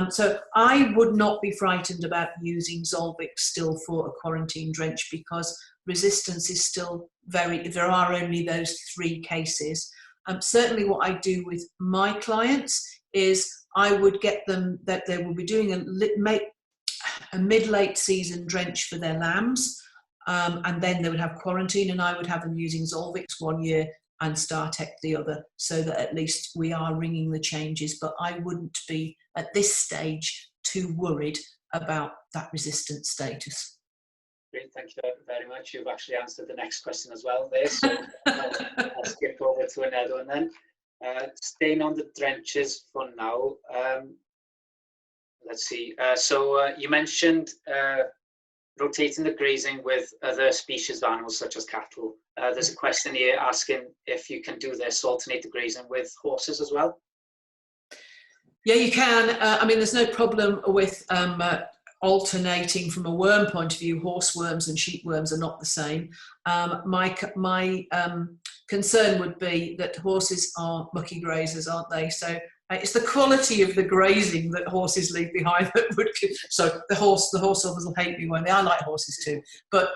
So I would not be frightened about using Solvix still for a quarantine drench, because resistance is still there are only those 3 cases. Certainly what I do with my clients is I would get them that they will be doing a mid-late season drench for their lambs, and then they would have quarantine, and I would have them using Solvix 1 year and StarTect the other, so that at least we are ringing the changes. But I wouldn't be at this stage too worried about that resistance status. Great, thank you very much. You've actually answered the next question as well there, so I'll skip over to another one then. Staying on the drenches for now, let's see. So you mentioned rotating the grazing with other species of animals such as cattle. There's a question here asking if you can do this, alternate the grazing with horses as well. Yeah, you can. I mean, there's no problem with alternating from a worm point of view. Horse worms and sheep worms are not the same. My concern would be that horses are mucky grazers, aren't they? So it's the quality of the grazing that horses leave behind that would. So the horse lovers will hate me, won't they? I like horses too, but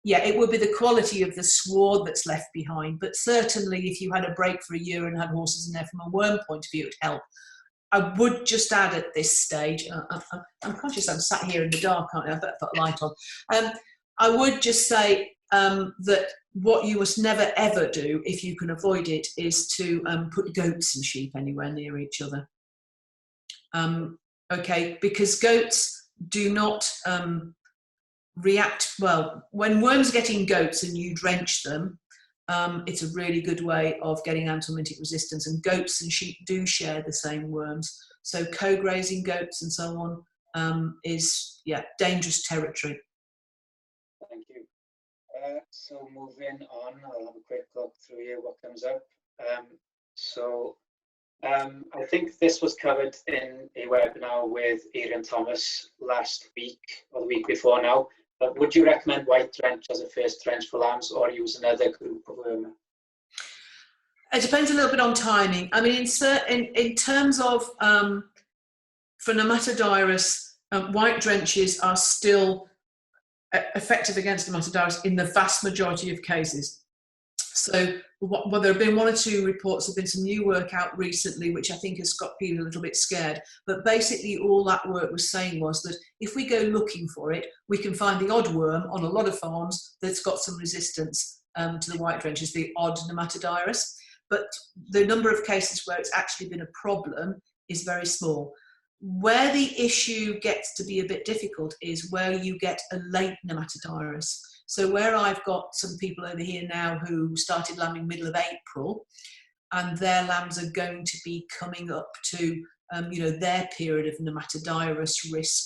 yeah, it would be the quality of the sward that's left behind. But certainly, if you had a break for a year and had horses in there from a worm point of view, it would help. I would just add at this stage, I'm conscious I'm sat here in the dark, aren't I? I better put a light on. I would just say that what you must never ever do, if you can avoid it, is to put goats and sheep anywhere near each other. Okay, because goats do not react well. When worms get in goats and you drench them, it's a really good way of getting anthelmintic resistance, and goats and sheep do share the same worms. So co-grazing goats and so on is, yeah, dangerous territory. Thank you. So moving on, I'll have a quick look through here what comes up. I think this was covered in a webinar with Ian Thomas last week or the week before now. But would you recommend white drench as a first drench for lambs, or use another group of worm? It depends a little bit on timing. I mean, in terms of for nematodiarus, white drenches are still effective against nematodiarus in the vast majority of cases. So there have been one or two reports, there have been some new work out recently which I think has got people a little bit scared, but basically all that work was saying was that if we go looking for it, we can find the odd worm on a lot of farms that's got some resistance to the white drenches, the odd nematodiarus, but the number of cases where it's actually been a problem is very small. Where the issue gets to be a bit difficult is where you get a late nematodiarus. So where I've got some people over here now who started lambing middle of April, and their lambs are going to be coming up to their period of nematodiarus risk,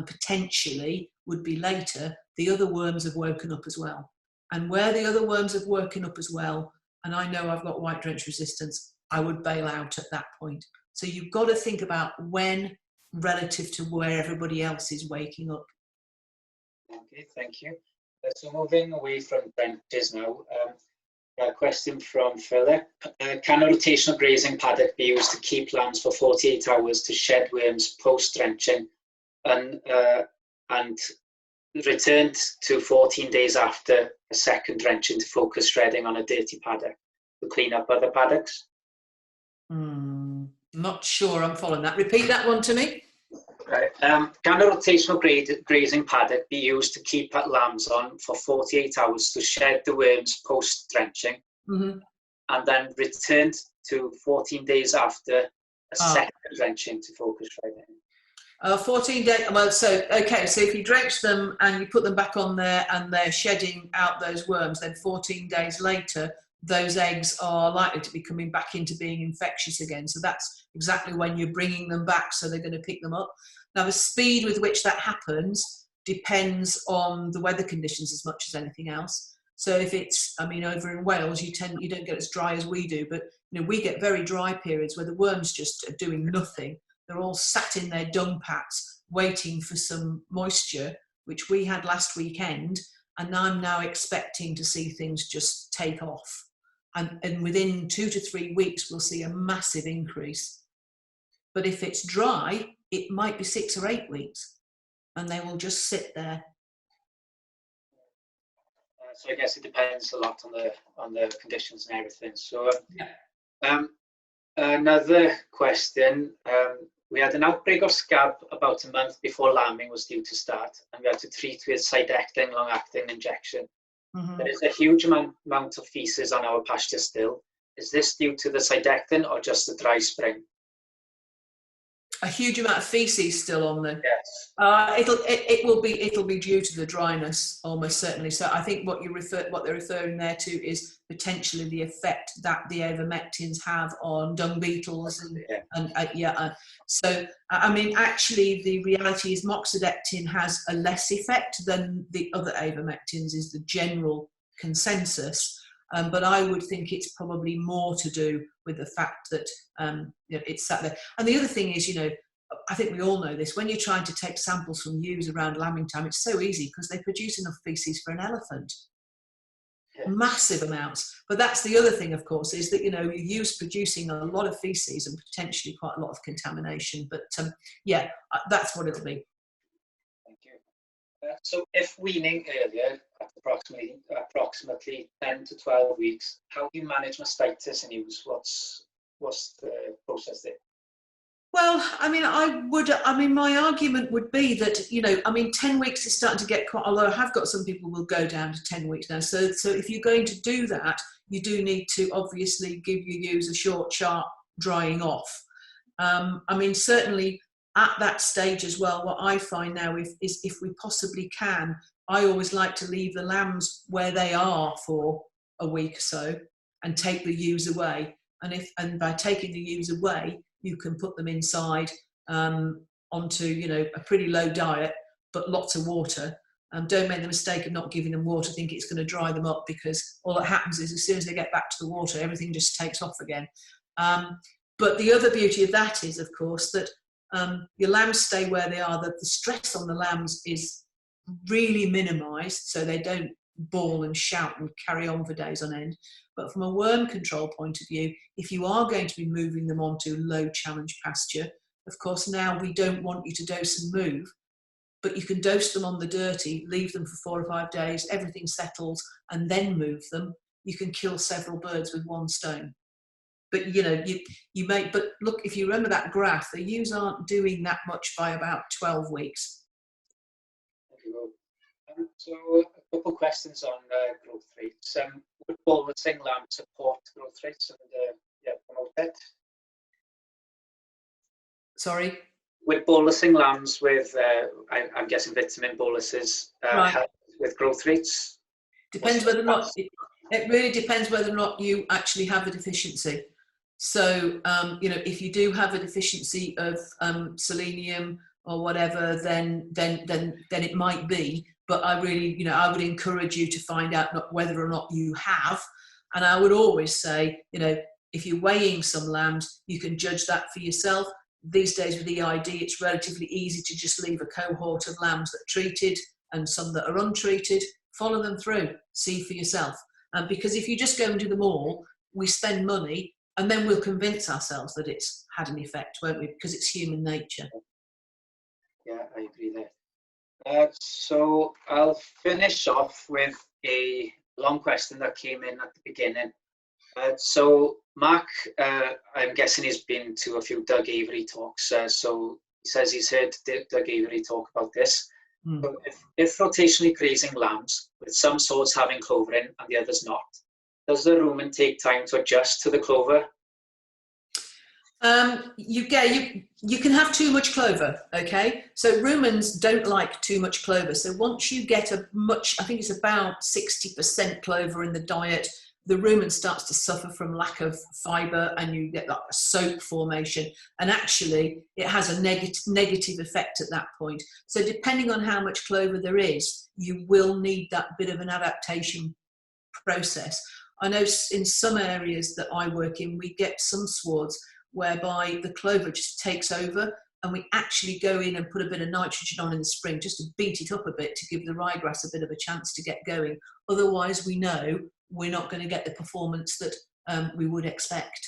potentially would be later, the other worms have woken up as well. And where the other worms have woken up as well, and I know I've got white drench resistance, I would bail out at that point. So you've got to think about when relative to where everybody else is waking up. Okay, thank you. So moving away from drenches now, a question from Philip. Can a rotational grazing paddock be used to keep lambs for 48 hours to shed worms post-drenching and returned to 14 days after a second drenching to focus shredding on a dirty paddock to clean up other paddocks? Not sure I'm following that. Repeat that one to me. Right. Can a rotational grazing paddock be used to keep lambs on for 48 hours to shed the worms post-drenching, and then returned to 14 days after a second drenching to focus shredding? 14 days. Well, so if you drench them and you put them back on there and they're shedding out those worms, then 14 days later, those eggs are likely to be coming back into being infectious again. So that's exactly when you're bringing them back, so they're going to pick them up. Now, the speed with which that happens depends on the weather conditions as much as anything else. So if it's, over in Wales, you don't get as dry as we do, but we get very dry periods where the worms just are doing nothing. They're all sat in their dung pats waiting for some moisture, which we had last weekend, and I'm now expecting to see things just take off. And within 2 to 3 weeks, we'll see a massive increase. But if it's dry, it might be 6 or 8 weeks, and they will just sit there. So I guess it depends a lot on the conditions and everything. So another question. We had an outbreak of scab about a month before lambing was due to start, and we had to treat with sidectin long-acting injection. There is a huge amount of feces on our pasture still. Is this due to the sidectin or just the dry spring? A huge amount of feces still on there. Yes. It'll be due to the dryness, almost certainly. So I think what they're referring there to is potentially the effect that the ivermectins have on dung beetles So actually the reality is moxidectin has a less effect than the other ivermectins, is the general consensus. But I would think it's probably more to do with the fact that it's sat there. And the other thing is, I think we all know this, when you're trying to take samples from ewes around lambing time, it's so easy because they produce enough feces for an elephant. Yeah. Massive amounts. But that's the other thing, of course, is that, you know, ewes producing a lot of feces and potentially quite a lot of contamination. But yeah, that's what it'll be. Thank you. So if weaning earlier, at approximately 10 to 12 weeks, how do you manage mastitis in ewes? What's the process there? Well, I mean, my argument would be that, you know, I mean, 10 weeks is starting to get quite, although I have got some people who will go down to 10 weeks now. So if you're going to do that, you do need to obviously give your ewes a short, sharp drying off. I mean, certainly at that stage as well, what I find now is if we possibly can, I always like to leave the lambs where they are for a week or so and take the ewes away. And by taking the ewes away, you can put them inside onto, you know, a pretty low diet, but lots of water. Don't make the mistake of not giving them water, think it's going to dry them up, because all that happens is as soon as they get back to the water, everything just takes off again. But the other beauty of that is, of course, that your lambs stay where they are, that the stress on the lambs is really minimised, so they don't bawl and shout and carry on for days on end. But from a worm control point of view, if you are going to be moving them onto low challenge pasture, of course now we don't want you to dose and move, but you can dose them on the dirty, leave them for 4 or 5 days, everything settles, and then move them. You can kill several birds with one stone. But you know, you may, but look, if you remember that graph, the ewes aren't doing that much by about 12 weeks. Thank you. So a couple of questions on growth rates. Would bolus lamb support growth rates and promote it? Sorry? With bolusing lambs with, I'm guessing vitamin boluses, right, help with growth rates? Depends whether or not, it really depends whether or not you actually have a deficiency. So, you know, if you do have a deficiency of selenium or whatever, then it might be. But I really, you know, I would encourage you to find out whether or not you have. And I would always say, you know, if you're weighing some lambs, you can judge that for yourself. These days with EID, it's relatively easy to just leave a cohort of lambs that are treated and some that are untreated. Follow them through, see for yourself. Because if you just go and do them all, we spend money and then we'll convince ourselves that it's had an effect, won't we? Because it's human nature. Yeah, I agree there. So I'll finish off with a long question that came in at the beginning. So Mark, I'm guessing he's been to a few Doug Avery talks. So he says he's heard Doug Avery talk about this. So if rotationally grazing lambs, with some sorts having clover in and the others not, does the rumen take time to adjust to the clover? You can have too much clover, okay? So rumens don't like too much clover. So once you get I think it's about 60% clover in the diet, the rumen starts to suffer from lack of fibre and you get like a soap formation. And actually, it has a negative effect at that point. So depending on how much clover there is, you will need that bit of an adaptation process. I know in some areas that I work in, we get some swards whereby the clover just takes over and we actually go in and put a bit of nitrogen on in the spring just to beat it up a bit to give the ryegrass a bit of a chance to get going. Otherwise, we know we're not going to get the performance that we would expect.